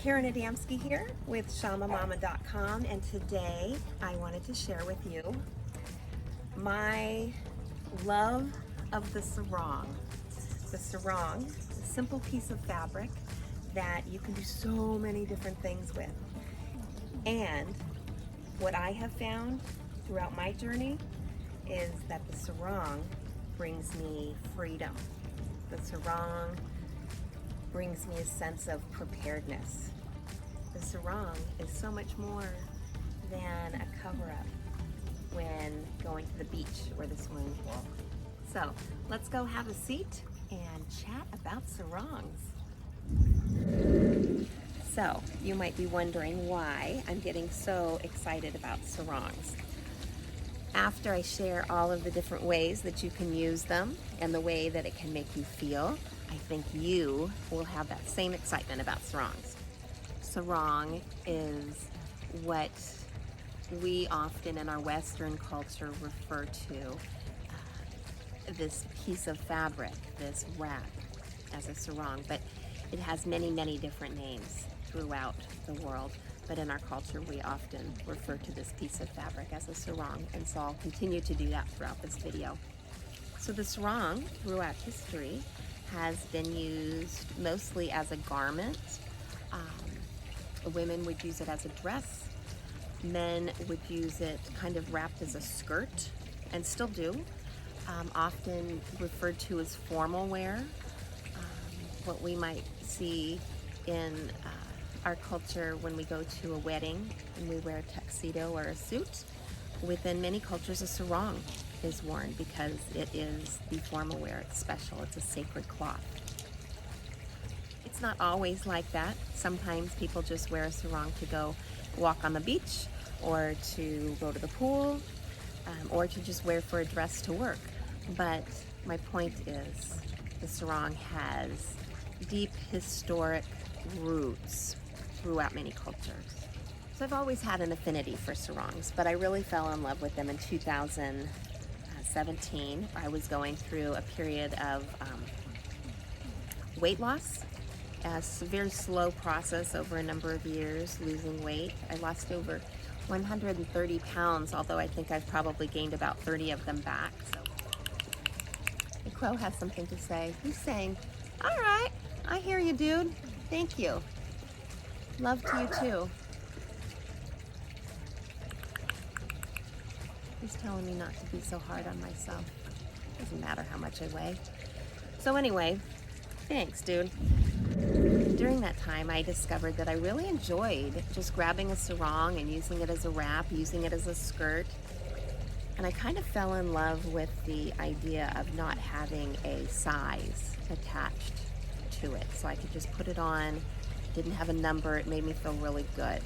Karen Adamski here with shamamama.com, and today I wanted to share with you my love of the sarong. The sarong, a simple piece of fabric that you can do so many different things with. And what I have found throughout my journey is that the sarong brings me freedom. The sarong brings me a sense of preparedness. The sarong is so much more than a cover-up when going to the beach or the swimming pool. So let's go have a seat and chat about sarongs. So you might be wondering why I'm getting so excited about sarongs. After I share all of the different ways that you can use them and the way that it can make you feel, I think you will have that same excitement about sarongs. Sarong is what we often in our Western culture refer to this piece of fabric, this wrap, as a sarong, but it has many, many different names throughout the world. But in our culture, we often refer to this piece of fabric as a sarong, and so I'll continue to do that throughout this video. So the sarong, throughout history, has been used mostly as a garment. Women would use it as a dress. Men would use it kind of wrapped as a skirt, and still do. Often referred to as formal wear. What we might see in our culture when we go to a wedding and we wear a tuxedo or a suit. Within many cultures, a sarong is worn because it is the formal wear. It's special. It's a sacred cloth. It's not always like that. Sometimes people just wear a sarong to go walk on the beach, or to go to the pool, or to just wear for a dress to work. But my point is, the sarong has deep historic roots throughout many cultures. So I've always had an affinity for sarongs, but I really fell in love with them in 2017. I was going through a period of weight loss, a very slow process over a number of years, losing weight. I lost over 130 pounds, although I think I've probably gained about 30 of them back. So the crow has something to say. He's saying, "All right, I hear you, dude. Thank you. Love to you too." He's telling me not to be so hard on myself. Doesn't matter how much I weigh. So anyway, thanks, dude. During that time, I discovered that I really enjoyed just grabbing a sarong and using it as a wrap, using it as a skirt. And I kind of fell in love with the idea of not having a size attached to it. So I could just put it on, didn't have a number. It made me feel really good.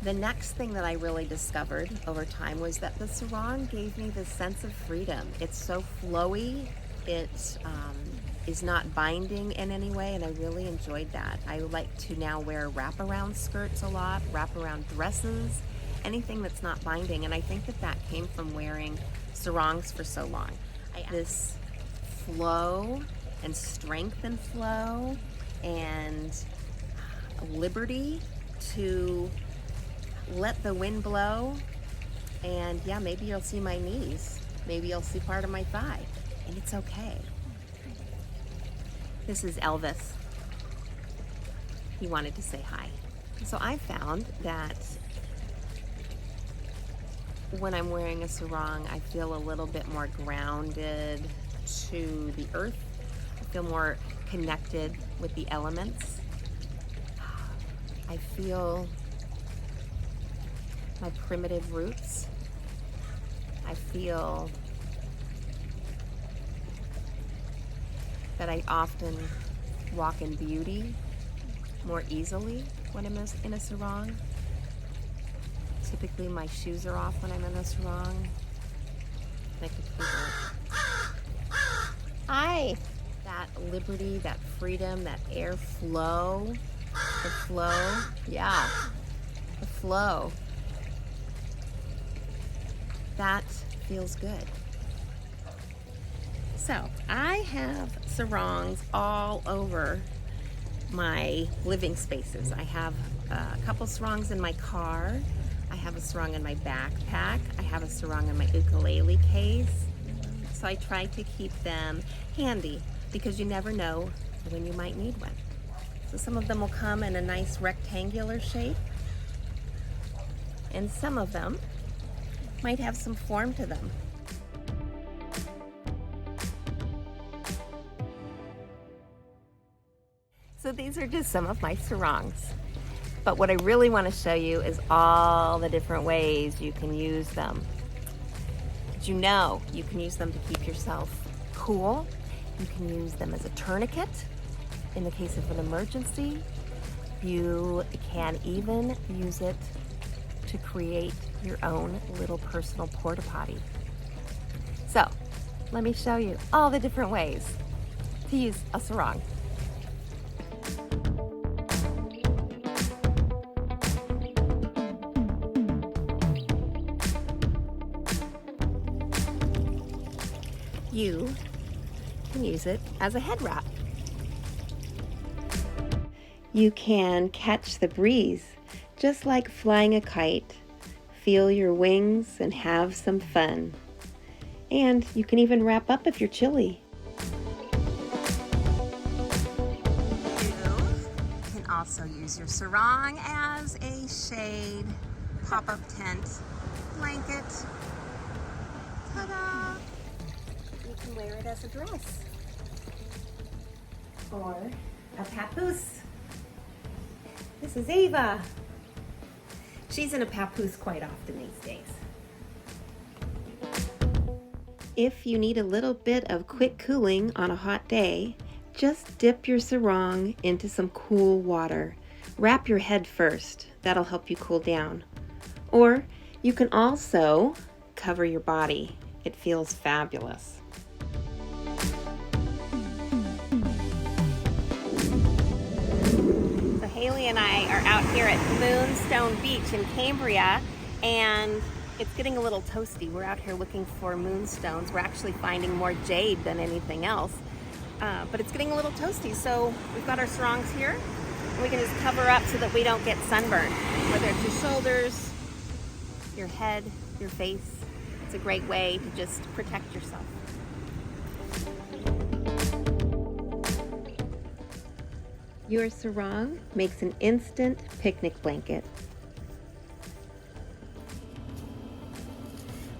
The next thing that I really discovered over time was that the sarong gave me this sense of freedom. It's so flowy. It is not binding in any way, and I really enjoyed that. I like to now wear wraparound skirts a lot, wraparound dresses, anything that's not binding, and I think that that came from wearing sarongs for so long. This flow and strength and flow and liberty to let the wind blow, and yeah, maybe you'll see my knees, maybe you'll see part of my thigh, and it's okay. This is Elvis. He wanted to say hi. So I found that when I'm wearing a sarong, I feel a little bit more grounded to the earth. I feel more connected with the elements. I feel my primitive roots. I feel that I often walk in beauty more easily when I'm in a sarong. Typically my shoes are off when I'm in a sarong. Hi! That liberty, that freedom, that air flow, the flow, yeah, the flow. That feels good. So I have sarongs all over my living spaces. I have a couple sarongs in my car. I have a sarong in my backpack. I have a sarong in my ukulele case. So I try to keep them handy because you never know when you might need one. So some of them will come in a nice rectangular shape, and some of them might have some form to them. So these are just some of my sarongs. But what I really want to show you is all the different ways you can use them. Did you know you can use them to keep yourself cool? You can use them as a tourniquet in the case of an emergency. You can even use it to create your own little personal porta potty. So let me show you all the different ways to use a sarong. You can use it as a head wrap. You can catch the breeze, just like flying a kite. Feel your wings and have some fun. And you can even wrap up if you're chilly. You can also use your sarong as a shade, pop-up tent, blanket. Ta-da! You can wear it as a dress or a papoose. This is Ava. She's in a papoose quite often these days. If you need a little bit of quick cooling on a hot day, just dip your sarong into some cool water. Wrap your head first. That'll help you cool down. Or you can also cover your body. It feels fabulous. Haley and I are out here at Moonstone Beach in Cambria, and it's getting a little toasty. We're out here looking for moonstones. We're actually finding more jade than anything else, but it's getting a little toasty. So we've got our sarongs here, and we can just cover up so that we don't get sunburned, whether it's your shoulders, your head, your face. It's a great way to just protect yourself. Your sarong makes an instant picnic blanket.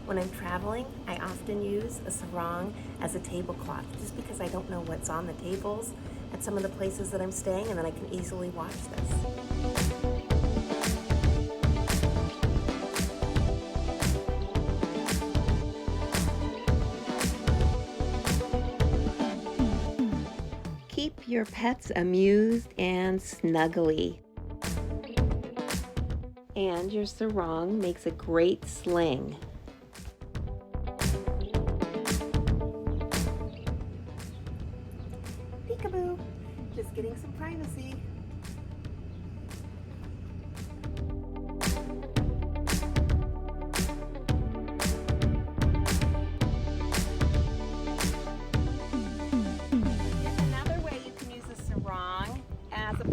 When I'm traveling, I often use a sarong as a tablecloth, just because I don't know what's on the tables at some of the places that I'm staying, and then I can easily watch this. Keep your pets amused and snuggly. And your sarong makes a great sling. Peekaboo! Just getting some privacy.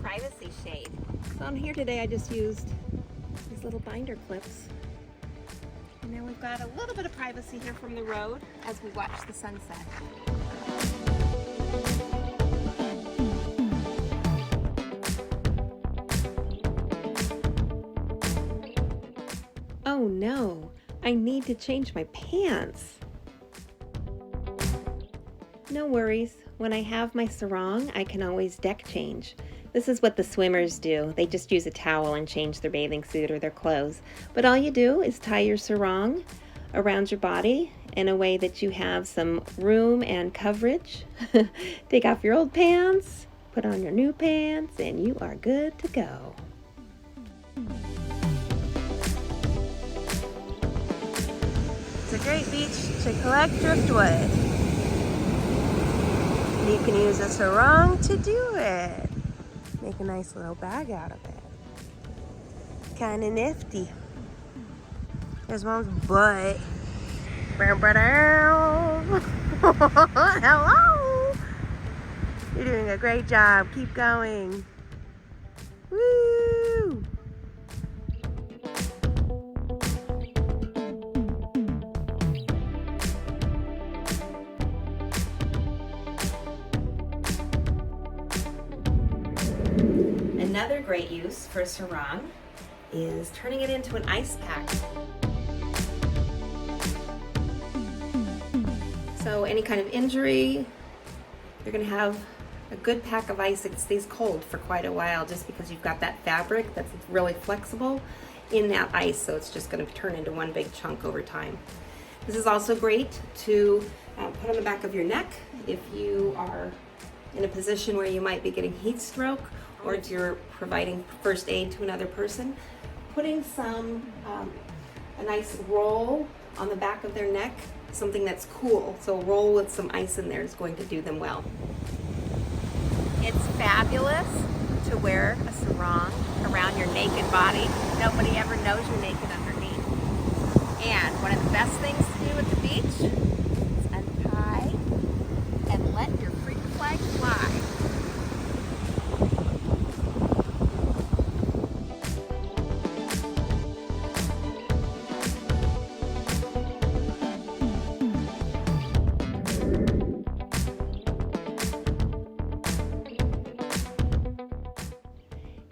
Privacy shade. So on here today I just used these little binder clips, and now we've got a little bit of privacy here from the road as we watch the sunset. Oh no, I need to change my pants. No worries, when I have my sarong I can always deck change. This is what the swimmers do. They just use a towel and change their bathing suit or their clothes. But all you do is tie your sarong around your body in a way that you have some room and coverage. Take off your old pants, put on your new pants, and you are good to go. It's a great beach to collect driftwood. You can use a sarong to do it. Make a nice little bag out of it. Kinda nifty. There's Mom's butt. Hello! You're doing a great job. Keep going. Woo! Another great use for sarong is turning it into an ice pack. So any kind of injury, you're going to have a good pack of ice that stays cold for quite a while, just because you've got that fabric that's really flexible in that ice, so it's just going to turn into one big chunk over time. This is also great to put on the back of your neck if you are in a position where you might be getting heat stroke, or if you're providing first aid to another person. Putting a nice roll on the back of their neck, something that's cool, so a roll with some ice in there is going to do them well. It's fabulous to wear a sarong around your naked body. Nobody ever knows you're naked underneath. And one of the best things to do at the beach is untie and let your freak flag fly.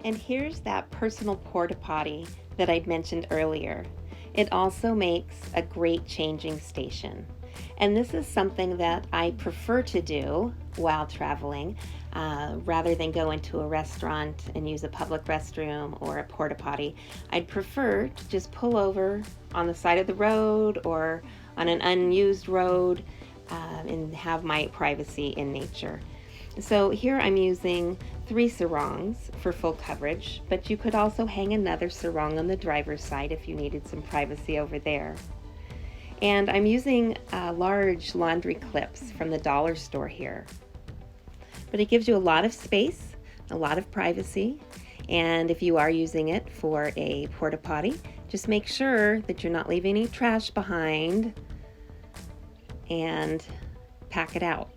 And here's that personal porta potty that I'd mentioned earlier. It also makes a great changing station. And this is something that I prefer to do while traveling, rather than go into a restaurant and use a public restroom or a porta potty. I'd prefer to just pull over on the side of the road or on an unused road and have my privacy in nature. So here I'm using 3 sarongs for full coverage, but you could also hang another sarong on the driver's side if you needed some privacy over there. And I'm using large laundry clips from the dollar store here. But it gives you a lot of space, a lot of privacy, and if you are using it for a porta potty, just make sure that you're not leaving any trash behind and pack it out.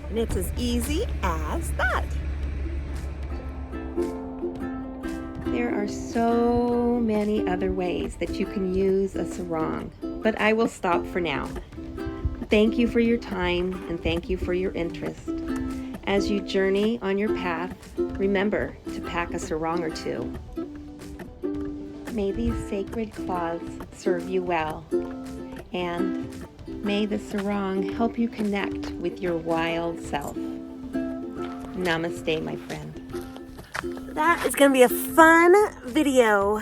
And it's as easy as that. There are so many other ways that you can use a sarong, but I will stop for now. Thank you for your time and thank you for your interest. As you journey on your path, remember to pack a sarong or 2. May these sacred cloths serve you well, and may the sarong help you connect with your wild self. Namaste, my friend. That is going to be a fun video.